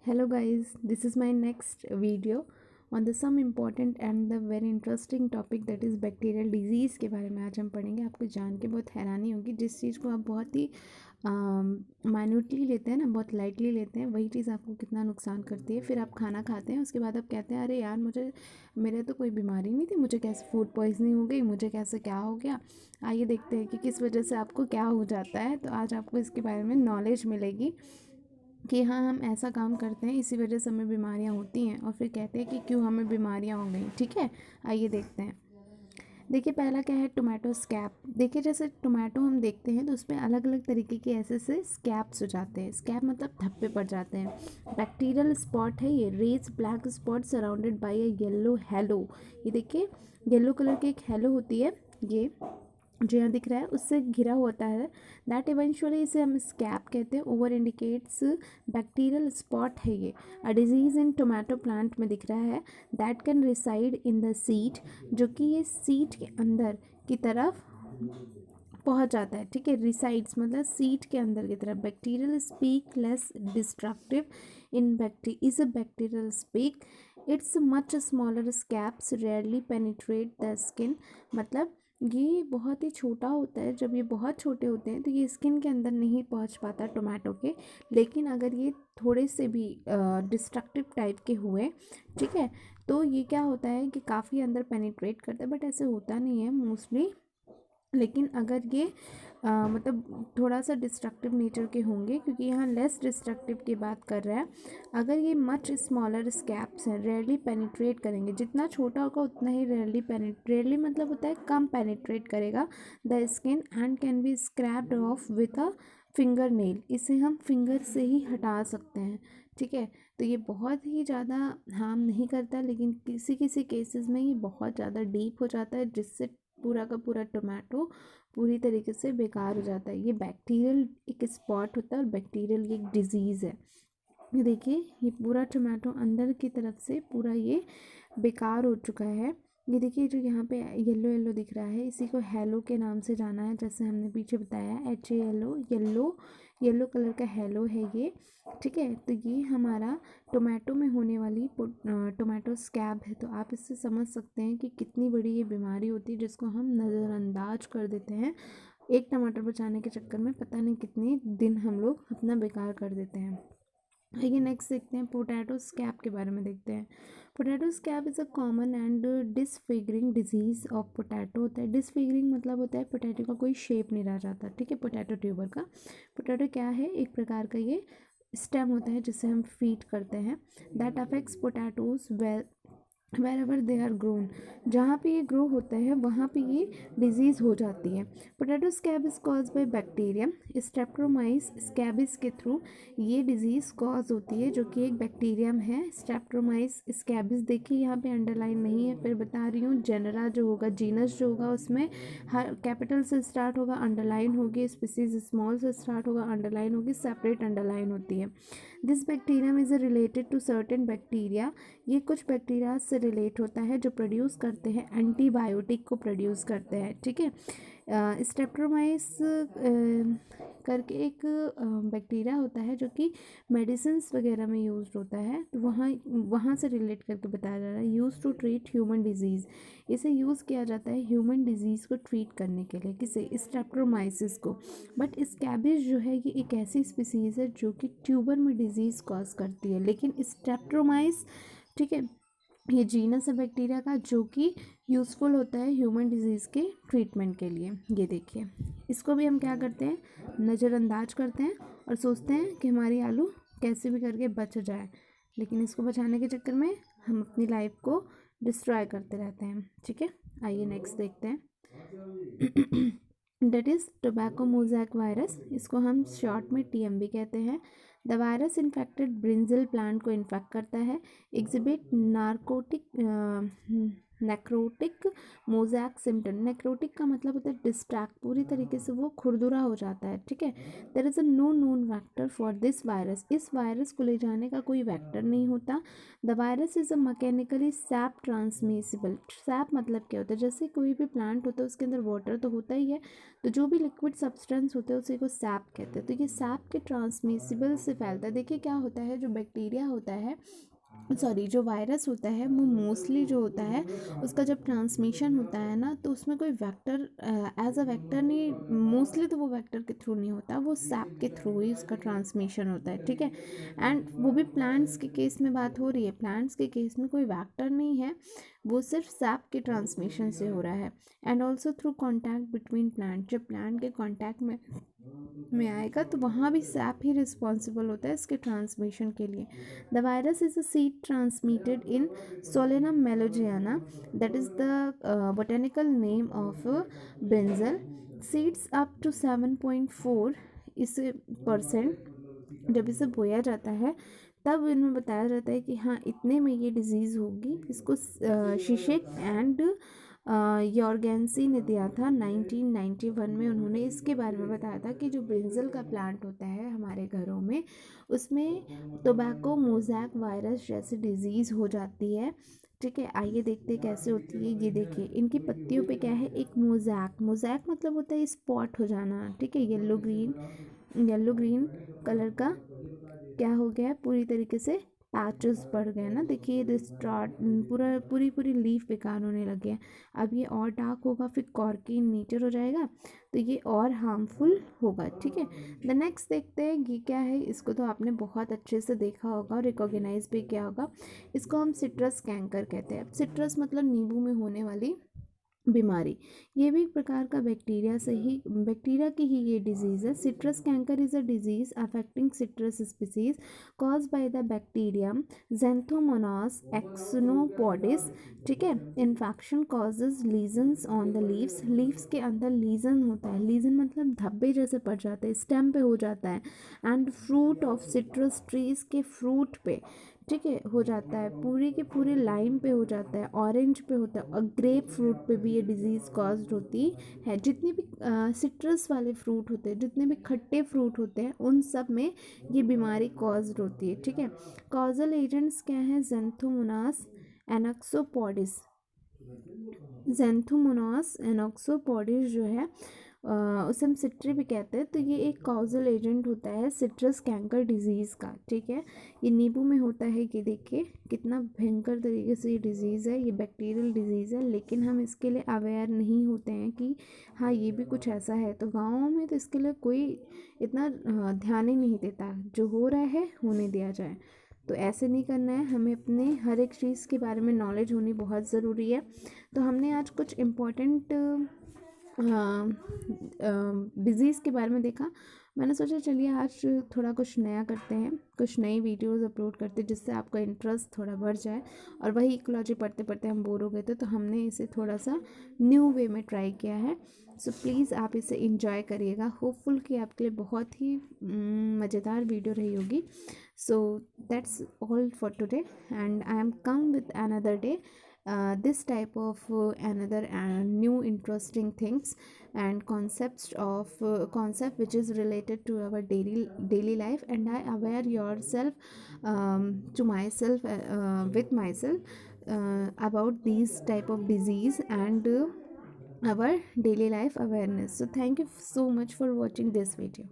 Hello guys, this is my next video on the some important and the very interesting topic that is bacterial disease के बारे में आज हम पढ़ेंगे। आपको जान के बहुत हैरानी होगी, जिस चीज़ को आप बहुत ही माइन्यूटली लेते हैं ना, बहुत लाइटली लेते हैं, वही चीज़ आपको कितना नुकसान करती है। फिर आप खाना खाते हैं, उसके बाद आप कहते हैं अरे यार मेरे तो कोई बीमारी नहीं थी, मुझे कैसे फूड पॉइजनिंग हो गई, मुझे कैसे क्या हो गया। आइए देखते हैं कि किस वजह से आपको क्या हो जाता है। तो आज आपको इसके बारे में नॉलेज मिलेगी कि हाँ, हम ऐसा काम करते हैं, इसी वजह से हमें बीमारियाँ होती हैं, और फिर कहते हैं कि क्यों हमें बीमारियाँ हो गई। ठीक है, आइए देखते हैं। देखिए पहला क्या है, टोमेटो स्कैब। देखिए जैसे टोमेटो हम देखते हैं तो उसमें अलग अलग तरीके के ऐसे से स्कैब्स हो जाते हैं। स्कैब मतलब धब्बे पड़ जाते हैं। बैक्टीरियल स्पॉट है ये, raised black spot surrounded by a yellow halo. ये देखिए येलो कलर की एक हेलो होती है, ये जो यहाँ दिख रहा है उससे घिरा होता है। दैट इवेंचुअली इसे हम स्कैब कहते हैं। ओवर इंडिकेट्स बैक्टीरियल स्पॉट है ये। A disease in tomato plant में दिख रहा है। That can reside in the seed, जो कि ये सीड के अंदर की तरफ पहुंच जाता है। ठीक है, रिसाइड्स मतलब सीड के अंदर की तरफ। Bacterial speak less destructive in is a bacterial speak. It's much smaller scabs rarely penetrate the skin. मतलब ये बहुत ही छोटा होता है। जब ये बहुत छोटे होते हैं तो ये स्किन के अंदर नहीं पहुंच पाता टोमेटो के। लेकिन अगर ये थोड़े से भी डिस्ट्रक्टिव टाइप के हुए, ठीक है, तो ये क्या होता है कि काफ़ी अंदर पेनिट्रेट करता है। बट ऐसे होता नहीं है मोस्टली। लेकिन अगर ये मतलब थोड़ा सा डिस्ट्रक्टिव नेचर के होंगे, क्योंकि यहाँ लेस डिस्ट्रक्टिव की बात कर रहा है। अगर ये मच स्मॉलर स्कैप्स हैं, रेयरली पेनिट्रेट करेंगे। जितना छोटा होगा उतना ही रेयरली मतलब होता है कम पेनिट्रेट करेगा the skin and can be scraped of with a finger nail. इसे हम फिंगर से ही हटा सकते हैं। ठीक है, तो ये बहुत ही ज़्यादा हार्म नहीं करता, लेकिन किसी किसी केसेस में ये बहुत ज़्यादा डीप हो जाता है, जिससे पूरा का पूरा टोमेटो पूरी तरीके से बेकार हो जाता है। ये बैक्टीरियल एक स्पॉट होता है और बैक्टीरियल एक डिजीज़ है। ये देखिए ये पूरा टोमेटो अंदर की तरफ से पूरा ये बेकार हो चुका है। ये देखिए जो यहाँ पे येलो येलो दिख रहा है, इसी को हेलो के नाम से जाना है, जैसे हमने पीछे बताया HALO, येलो येलो कलर का हेलो है ये। ठीक है, तो ये हमारा टोमेटो में होने वाली टोमेटो स्कैब है। तो आप इससे समझ सकते हैं कि कितनी बड़ी ये बीमारी होती है, जिसको हम नज़रअंदाज कर देते हैं। एक टमाटर बचाने के चक्कर में पता नहीं कितने दिन हम लोग अपना बेकार कर देते हैं। आइए नेक्स्ट देखते हैं, पोटैटो स्कैब के बारे में देखते हैं। Potato scab is a common and disfiguring disease of potato. होता है डिसफिगरिंग मतलब होता है पोटैटो का कोई शेप नहीं रह जाता। ठीक है, पोटैटो ट्यूबर का। पोटैटो क्या है, एक प्रकार का ये स्टेम होता है जिससे हम फीड करते हैं। That affects potatoes wherever they are grown. जहाँ पे ये ग्रो होता है वहाँ पे ये डिजीज़ हो जाती है। Potato scab is cause by bacterium streptomyces scabies के थ्रू ये डिजीज़ कॉज होती है, जो कि एक बैक्टीरियम है स्ट्रेप्टोमाइस स्कैबिस। देखिए यहाँ पे अंडरलाइन नहीं है, फिर बता रही हूँ। जेनरा जो होगा, जीनस जो होगा, उसमें हर कैपिटल से स्टार्ट होगा, अंडरलाइन होगी। स्पीसीज स्मॉल से स्टार्ट होगा, अंडरलाइन होगी, सेपरेट अंडरलाइन होती है। This bacterium is related to certain bacteria. ये कुछ बैक्टीरिया से रिलेट होता है जो प्रोड्यूस करते हैं एंटीबायोटिक को प्रोड्यूस करते हैं। ठीक है, स्ट्रेप्टोमाइस करके एक बैक्टीरिया होता है जो कि मेडिसिन्स वगैरह में यूज होता है। तो वहाँ से रिलेट करके बताया जा रहा है। Use to treat human disease, इसे यूज़ किया जाता है ह्यूमन डिजीज़ को ट्रीट करने के लिए। किसे, स्ट्रेप्टोमाइसिस को। बट स्कैबिस जो है ये एक ऐसी स्पीसीज़ है जो कि ट्यूबर में डिजीज़ कॉज करती है। लेकिन स्ट्रेप्टोमाइस, ठीक है, ये जीनस है बैक्टीरिया का, जो कि यूज़फुल होता है ह्यूमन डिजीज़ के ट्रीटमेंट के लिए। ये देखिए इसको भी हम क्या करते हैं, नज़रअंदाज करते हैं और सोचते हैं कि हमारी आलू कैसे भी करके बच जाए। लेकिन इसको बचाने के चक्कर में हम अपनी लाइफ को डिस्ट्रॉय करते रहते हैं। ठीक है, आइए नेक्स्ट देखते हैं। That is tobacco mosaic virus, इसको हम शॉर्ट में TMB कहते हैं। The virus infected brinjal plant को इन्फेक्ट करता है। Exhibit necrotic mosaic symptom. Necrotic का मतलब होता है डिस्ट्रैक्ट, पूरी तरीके से वो खुरदुरा हो जाता है, ठीक है। There is a no known vector for this virus. इस वायरस को ले जाने का कोई वैक्टर नहीं होता। The virus is a mechanically sap transmissible. Sap मतलब क्या होता है, जैसे कोई भी प्लांट होता है उसके अंदर वाटर तो होता ही है, तो जो भी लिक्विड सब्सटेंस होते हैं उसी को सैप कहते हैं। तो ये सैप के ट्रांसमिसिबल से फैलता है। देखिए क्या होता है, जो बैक्टीरिया होता है, सॉरी, जो वायरस होता है वो मोस्टली जो होता है उसका जब ट्रांसमिशन होता है ना, तो उसमें कोई वेक्टर एज अ वेक्टर नहीं, मोस्टली तो वो वेक्टर के थ्रू नहीं होता, वो सैप के थ्रू ही उसका ट्रांसमिशन होता है, ठीक है। एंड वो भी प्लांट्स के केस में बात हो रही है, प्लांट्स के केस में कोई वेक्टर नहीं है, वो सिर्फ सैप के ट्रांसमिशन से हो रहा है। And also through contact between plant, जब प्लांट के कॉन्टैक्ट में आएगा तो वहाँ भी सैप ही रिस्पॉन्सिबल होता है इसके ट्रांसमिशन के लिए। The virus is a seed transmitted in solanum melongena, that is the botanical name of brinjal. Seeds up to 7.4 is percent जब इसे बोया जाता है तब इनमें बताया जाता है कि हाँ इतने में ये डिजीज़ होगी। इसको शिशिक एंड यॉर्गेंसी ने दिया था 1991 में। उन्होंने इसके बारे में बताया था कि जो ब्रिंजल का प्लांट होता है हमारे घरों में, उसमें टोबैको मोज़ैक वायरस जैसी डिजीज़ हो जाती है, ठीक है। आइए देखते हैं कैसे होती है। ये देखिए इनकी पत्तियों पे क्या है, एक मोज़ैक। मोज़ैक मतलब होता है स्पॉट हो जाना, ठीक है। येलो ग्रीन कलर का क्या हो गया है, पूरी तरीके से पैचेस पड़ गए ना, देखिए ये स्टार्ट पूरी पूरी लीफ बेकार होने लगे हैं। अब ये और डार्क होगा, फिर कॉर्की नेचर हो जाएगा, तो ये और हार्मफुल होगा, ठीक है। द नेक्स्ट देखते हैं ये क्या है। इसको तो आपने बहुत अच्छे से देखा होगा और रिकॉग्नाइज भी किया होगा। इसको हम सिट्रस कैंकर कहते हैं। सिट्रस मतलब नींबू में होने वाली बीमारी। ये भी एक प्रकार का बैक्टीरिया की ही ये डिजीज़ है। Citrus canker is a disease affecting citrus species cause by the bacterium xanthomonas axonopodis, ठीक है। Infection causes lesions on the leaves. Leaves के अंदर लीजन होता है, लीजन मतलब धब्बे जैसे पड़ जाते हैं, स्टेम पे हो जाता है। And fruit of citrus trees के फ्रूट पे, ठीक है, हो जाता है, पूरी के पूरे लाइम पे हो जाता है, ऑरेंज पे होता है, और ग्रेप फ्रूट पे भी ये डिजीज़ कॉज्ड होती है। जितने भी सिट्रस वाले फ्रूट होते हैं, जितने भी खट्टे फ्रूट होते हैं, उन सब में ये बीमारी कॉज्ड होती है, ठीक है। कॉजल एजेंट्स क्या हैं, ज़ैंथोमोनास एनॉक्सोपोडिस। ज़ैंथोमोनास एनॉक्सोपोडिस जो है उसे हम सिट्री भी कहते हैं। तो ये एक कॉजल एजेंट होता है सिट्रस कैंकर डिजीज़ का, ठीक है। ये नींबू में होता है, कि देखिए कितना भयंकर तरीके से ये डिज़ीज़ है, ये बैक्टीरियल डिजीज़ है, लेकिन हम इसके लिए अवेयर नहीं होते हैं कि हाँ ये भी कुछ ऐसा है। तो गाँव में तो इसके लिए कोई इतना ध्यान ही नहीं देता, जो हो रहा है होने दिया जाए। तो ऐसे नहीं करना है, हमें अपने हर एक चीज़ के बारे में नॉलेज होनी बहुत ज़रूरी है। तो हमने आज कुछ इम्पोर्टेंट डिज़ीज़ के बारे में देखा। मैंने सोचा चलिए आज थोड़ा कुछ नया करते हैं, कुछ नई वीडियोस अपलोड करते हैं, जिससे आपका इंटरेस्ट थोड़ा बढ़ जाए। और वही इकोलॉजी पढ़ते पढ़ते हम बोर हो गए थे, तो हमने इसे थोड़ा सा न्यू वे में ट्राई किया है। सो प्लीज़ आप इसे इंजॉय करिएगा। होपफुल कि आपके लिए बहुत ही मज़ेदार वीडियो रही होगी। So that's all for today and I am come with another day this type of another new interesting things and concepts of concept which is related to our daily life, and I aware yourself to myself with myself about these type of disease and our daily life awareness. So thank you so much for watching this video.